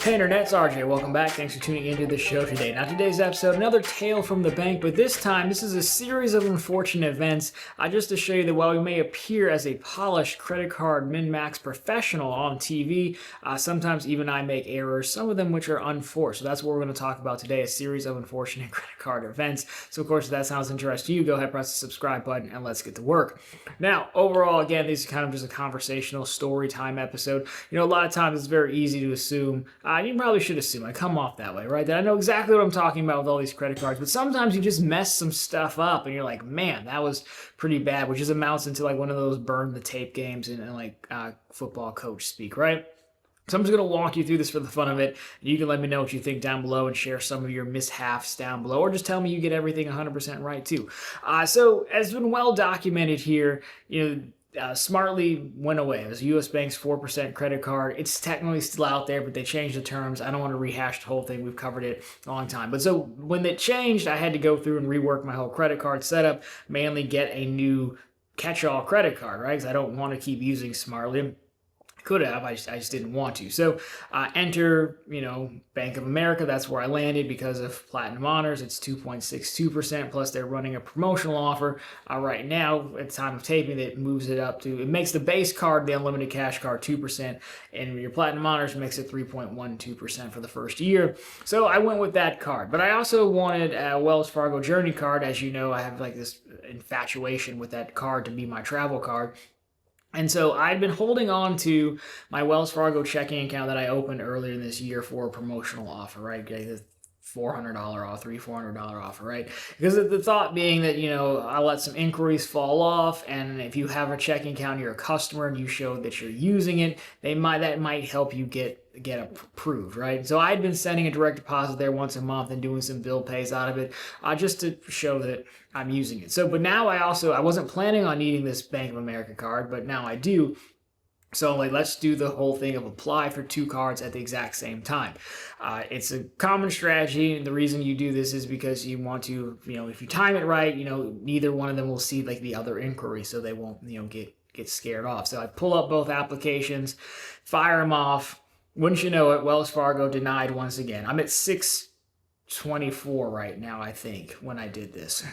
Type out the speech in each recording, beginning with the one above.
Hey Internet, it's RJ. Welcome back. Thanks for tuning into the show today. Now, today's episode, another tale from the bank, but this time, this is a series of unfortunate events just to show you that while we may appear as a polished credit card min-max professional on TV, sometimes even I make errors, some of them which are unforced. So that's what we're going to talk about today, a series of unfortunate credit card events. So, of course, if that sounds interesting to you, go ahead, press the subscribe button, and let's get to work. Now, overall, again, this is kind of just a conversational story time episode. You know, a lot of times it's very easy to assume, you probably should assume, I come off that way, right? That I know exactly what I'm talking about with all these credit cards, but sometimes you just mess some stuff up and you're like, man, that was pretty bad, which just amounts into like one of those burn the tape games and like football coach speak, right? So I'm just going to walk you through this for the fun of it. You can let me know what you think down below and share some of your mishaps down below, or just tell me you get everything 100% right too. So as been well documented here, you know, Smartly went away. It was US Bank's 4% credit card. It's technically still out there, but they changed the terms. I don't want to rehash the whole thing. We've covered it a long time. But so when it changed, I had to go through and rework my whole credit card setup, mainly get a new catch-all credit card, right? Because I don't want to keep using Smartly. Could have, I just didn't want to. So enter, Bank of America. That's where I landed because of Platinum Honors. It's 2.62%, plus they're running a promotional offer right now at the time of taping that moves it up to, it makes the base card, the unlimited cash card, 2%, and your Platinum Honors makes it 3.12% for the first year. So I went with that card. But I also wanted a Wells Fargo Journey card. As you know, I have like this infatuation with that card to be my travel card. And so I'd been holding on to my Wells Fargo checking account that I opened earlier this year for a promotional offer, right? The $400 off, $400 offer, right? Because the thought being that, I let some inquiries fall off, and if you have a checking account, you're a customer, and you show that you're using it, that might help you get approved, right? So I'd been sending a direct deposit there once a month and doing some bill pays out of it, just to show that I'm using it. So, but now I wasn't planning on needing this Bank of America card, but now I do. So let's do the whole thing of apply for two cards at the exact same time. It's a common strategy, and the reason you do this is because you want to, if you time it right, neither one of them will see like the other inquiry, so they won't, get scared off. So I pull up both applications, fire them off. Wouldn't you know it, Wells Fargo denied once again. I'm at 624 right now, I think, when I did this.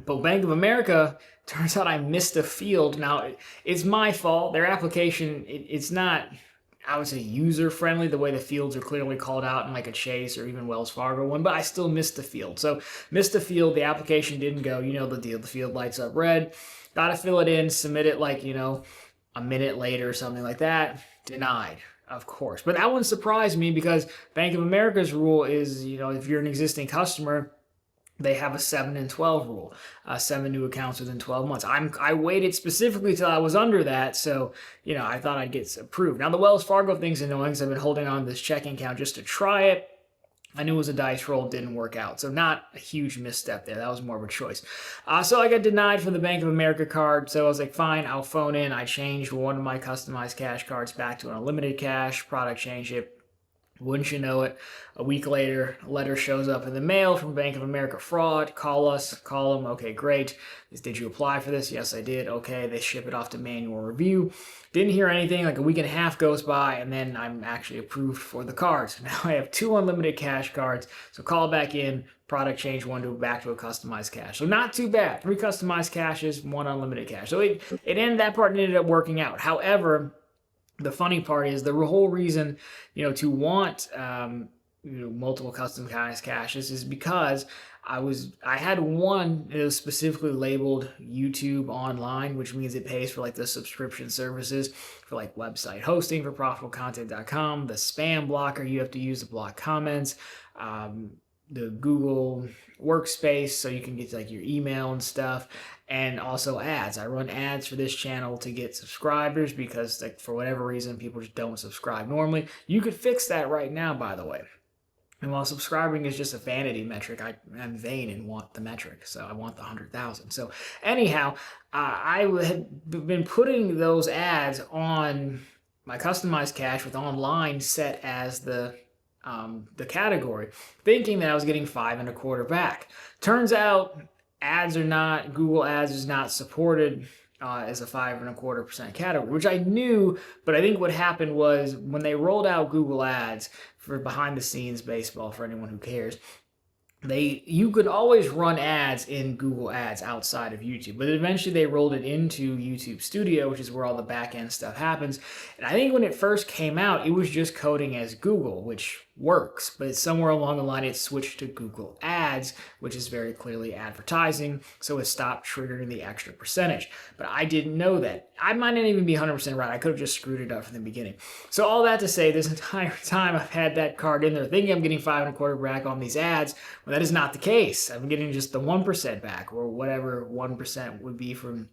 But Bank of America, turns out I missed a field. Now, it's my fault. Their application, it's not, I would say, user-friendly, the way the fields are clearly called out in like a Chase or even Wells Fargo one, but I still missed the field. So, missed the field, the application didn't go, you know the deal, the field lights up red. Got to fill it in, submit it like, a minute later or something like that. Denied. Of course. But that wouldn't surprise me because Bank of America's rule is, if you're an existing customer, they have a 7 and 12 rule, 7 new accounts within 12 months. I waited specifically till I was under that, so, I thought I'd get approved. Now, the Wells Fargo thing's annoying because I've been holding on to this checking account just to try it. I knew it was a dice roll, didn't work out. So not a huge misstep there. That was more of a choice. So I got denied for the Bank of America card. So I was like, fine, I'll phone in. I changed one of my customized cash cards back to an unlimited cash. Product change it. Wouldn't you know it, a week later, a letter shows up in the mail from Bank of America fraud. Call us, call them. Okay, great. Did you apply for this? Yes, I did. Okay, they ship it off to manual review. Didn't hear anything. Like a week and a half goes by, and then I'm actually approved for the cards. Now I have 2 unlimited cash cards. So call back in, product change one to back to a customized cash. So not too bad. 3 customized caches, 1 unlimited cash. So that part ended up working out. However, the funny part is the whole reason, to want, multiple customized caches is because I had one that was specifically labeled YouTube Online, which means it pays for like the subscription services for like website hosting for profitablecontent.com, the spam blocker you have to use to block comments, the Google workspace so you can get like your email and stuff, and also ads. I run ads for this channel to get subscribers because like for whatever reason people just don't subscribe normally. You could fix that right now, by the way. And while subscribing is just a vanity metric, I'm vain and want the metric, so I want the 100,000. So anyhow, I had been putting those ads on my customized cache with online set as the category, thinking that I was getting 5 1/4 back. Turns out Google Ads is not supported as a 5.25% category, which I knew, but I think what happened was when they rolled out Google Ads for behind the scenes baseball, for anyone who cares, you could always run ads in Google Ads outside of YouTube, but eventually they rolled it into YouTube Studio, which is where all the back end stuff happens. And I think when it first came out, it was just coding as Google, which works, but somewhere along the line it switched to Google Ads, which is very clearly advertising, so it stopped triggering the extra percentage. But I didn't know that. I might not even be 100% right. I could have just screwed it up from the beginning. So all that to say, this entire time I've had that card in there thinking I'm getting 5.25 back on these ads, when that is not the case. I'm getting just the 1% back, or whatever 1% would be from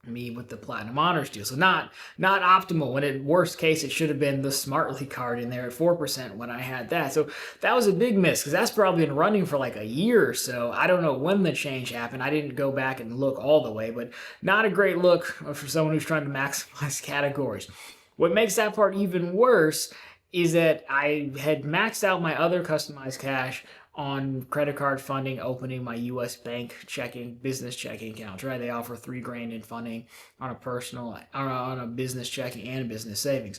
me with the Platinum Honors deal. So not optimal. When in worst case, it should have been the Smartly card in there at 4% when I had that. So that was a big miss, because that's probably been running for like a year or so. I don't know when the change happened. I didn't go back and look all the way, but not a great look for someone who's trying to maximize categories. What makes that part even worse is that I had maxed out my other customized cash on credit card funding, opening my U.S. bank checking, business checking accounts, right? They offer $3,000 in funding on a personal, on a business checking and business savings.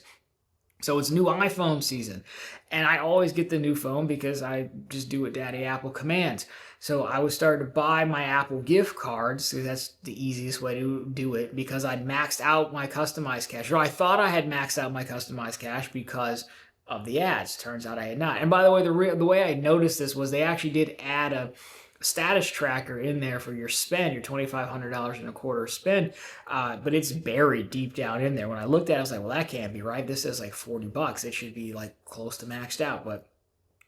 So it's new iPhone season, and I always get the new phone because I just do what Daddy Apple commands. So I was starting to buy my Apple gift cards, because that's the easiest way to do it, because I'd maxed out my customized cash. Or I thought I had maxed out my customized cash because of the ads. Turns out I had not. And by the way, the way I noticed this was they actually did add a status tracker in there for your spend, your $2,500 in a quarter spend, but it's buried deep down in there. When I looked at it, I was like, well, that can't be right. This is like $40. It should be like close to maxed out, but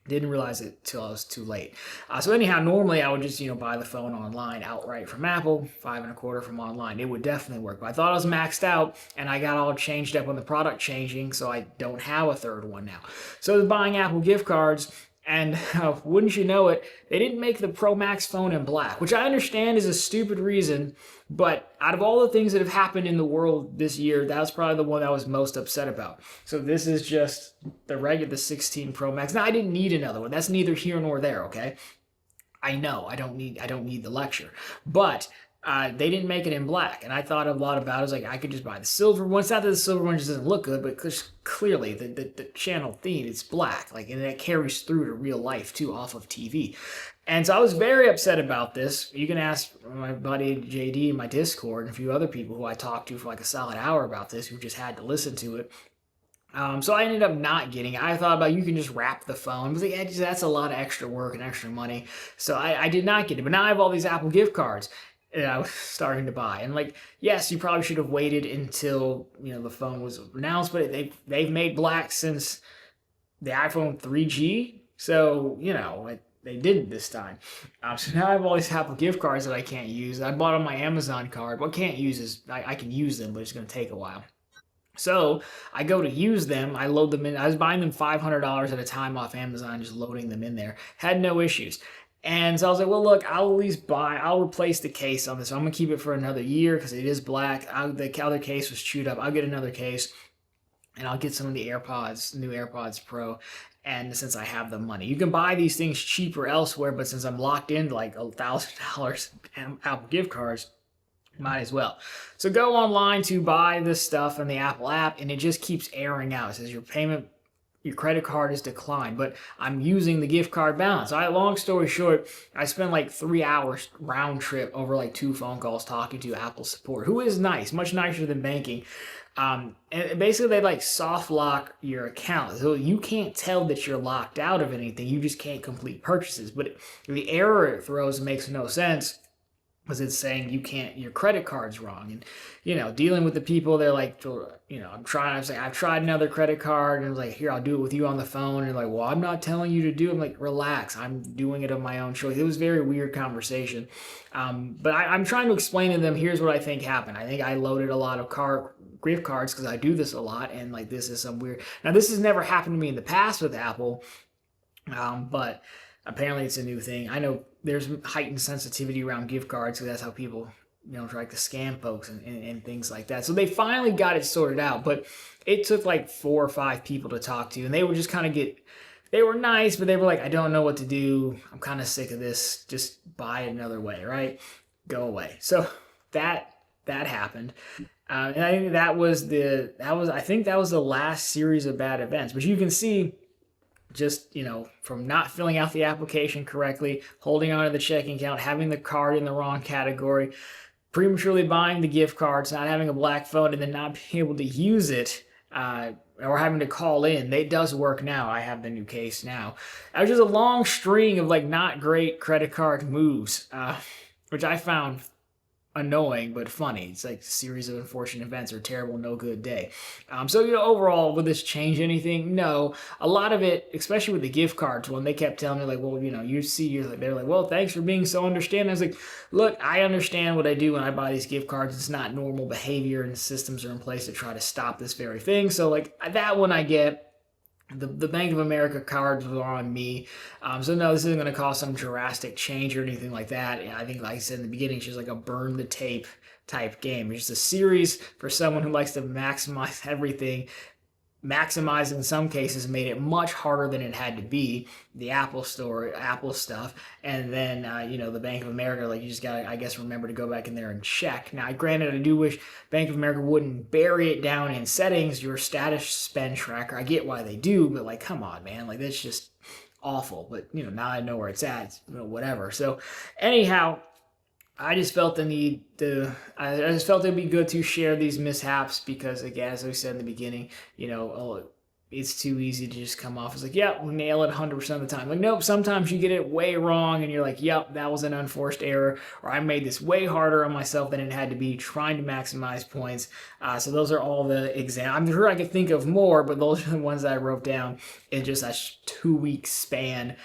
didn't realize it till I was too late. So anyhow, normally I would just, buy the phone online outright from Apple, 5.25 from online. It would definitely work. But I thought I was maxed out, and I got all changed up on the product changing, so I don't have a third one now. So I was buying Apple gift cards, and wouldn't you know it, they didn't make the Pro Max phone in black, which I understand is a stupid reason, but out of all the things that have happened in the world this year, that was probably the one I was most upset about. So this is just the 16 Pro Max. Now, I didn't need another one. That's neither here nor there, okay? I know I don't need the lecture, but they didn't make it in black, and I thought a lot about it. I was like, I could just buy the silver one. It's not that the silver one just doesn't look good, but clearly the channel theme, it's black, and that carries through to real life too, off of TV. And so I was very upset about this. You can ask my buddy JD in my Discord and a few other people who I talked to for like a solid hour about this, who just had to listen to it. So I ended up not getting it. I thought about, you can just wrap the phone. I was like, that's a lot of extra work and extra money. So I did not get it. But now I have all these Apple gift cards that I was starting to buy. And yes, you probably should have waited until, the phone was announced, but they've made black since the iPhone 3G. So, they didn't this time. So now I have all these Apple gift cards that I can't use. I bought on my Amazon card. What I can't use is, I can use them, but it's going to take a while. So I go to use them. I load them in. I was buying them $500 at a time off Amazon, just loading them in there. Had no issues. And so I was like, well, look, I'll replace the case on this. I'm going to keep it for another year because it is black. The other case was chewed up. I'll get another case, and I'll get some of the new AirPods Pro. And since I have the money, you can buy these things cheaper elsewhere, but since I'm locked into like $1,000 Apple gift cards, might as well. So go online to buy this stuff on the Apple app, and it just keeps airing out. It says your credit card is declined, but I'm using the gift card balance. Long story short, I spent like 3 hours round trip over like 2 phone calls talking to Apple support, who is nice, much nicer than banking. And basically they soft lock your account. So you can't tell that you're locked out of anything. You just can't complete purchases. But the error it throws makes no sense, because it's saying your credit card's wrong. And, dealing with the people, they're like, I've tried another credit card, and I was like, here, I'll do it with you on the phone. And they're like, well, I'm not telling you to do it. I'm like, relax, I'm doing it of my own choice. It was a very weird conversation. But I'm trying to explain to them, here's what I think happened. I think I loaded a lot of gift cards because I do this a lot, and this is some weird. Now, this has never happened to me in the past with Apple, but apparently it's a new thing. I know there's heightened sensitivity around gift cards, because that's how people, try to scam folks and things like that. So they finally got it sorted out, but it took like 4 or 5 people to talk to, and they would just kind of they were nice, but they were like, I don't know what to do. I'm kind of sick of this. Just buy it another way, right? Go away. So that that happened. And I think that was the last series of bad events. But you can see, just, from not filling out the application correctly, holding on to the checking account, having the card in the wrong category, prematurely buying the gift cards, not having a black phone, and then not being able to use it, or having to call in. It does work now. I have the new case now. It was just a long string of like not great credit card moves, which I found annoying but funny. It's like a series of unfortunate events or terrible, no good day. So overall, will this change anything? No. A lot of it, especially with the gift cards, when they kept telling me like, well, they're like, well, thanks for being so understanding. I was like, look, I understand what I do when I buy these gift cards. It's not normal behavior, and systems are in place to try to stop this very thing. So like that one I get. The Bank of America cards were on me. So no, this isn't going to cause some drastic change or anything like that. I think, like I said in the beginning, it's just like a burn the tape type game. It's just a series for someone who likes to maximize everything. Maximize in some cases made it much harder than it had to be. The Apple stuff, and then the Bank of America, like you just gotta, I guess, remember to go back in there and check. Now, granted, I do wish Bank of America wouldn't bury it down in settings, your status spend tracker. I get why they do, but like, come on, man, like that's just awful. But now I know where it's at. It's, whatever. So anyhow, I just felt the need to. I just felt it'd be good to share these mishaps because, again, as I said in the beginning, it's too easy to just come off as like, yeah, we nail it 100% of the time. Like, nope, sometimes you get it way wrong and you're like, yep, that was an unforced error, or I made this way harder on myself than it had to be, trying to maximize points. So those are all the examples. I'm sure I could think of more, but those are the ones that I wrote down in just a 2-week span.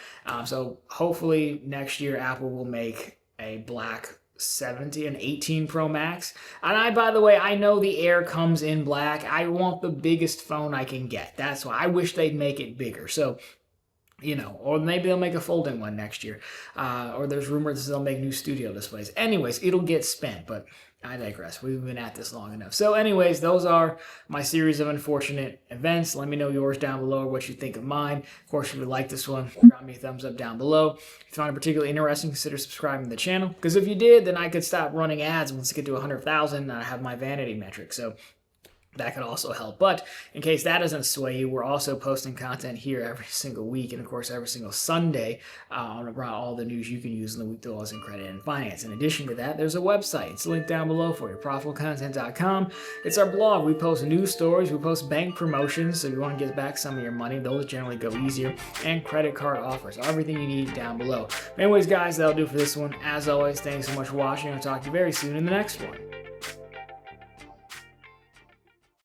So hopefully next year Apple will make a black 17 and 18 Pro Max. And by the way, I know the Air comes in black. I want the biggest phone I can get. That's why I wish they'd make it bigger. So, or maybe they'll make a folding one next year. Or there's rumors they'll make new studio displays. Anyways, it'll get spent, but I digress. We've been at this long enough. So anyways, those are my series of unfortunate events. Let me know yours down below, or what you think of mine. Of course, if you like this one, drop me a thumbs up down below. If you found it particularly interesting, consider subscribing to the channel. Because if you did, then I could stop running ads once I get to 100,000 and I have my vanity metric. So that could also help. But in case that doesn't sway you, we're also posting content here every single week, and of course every single Sunday on about all the news you can use in the week, the laws in credit and finance. In addition to that, there's a website. It's linked down below for you, profitablecontent.com. It's our blog. We post news stories, we post bank promotions, so if you want to get back some of your money, those generally go easier, and credit card offers. Everything you need down below. But anyways, guys, that'll do for this one. As always, thanks so much for watching. I'll talk to you very soon in the next one.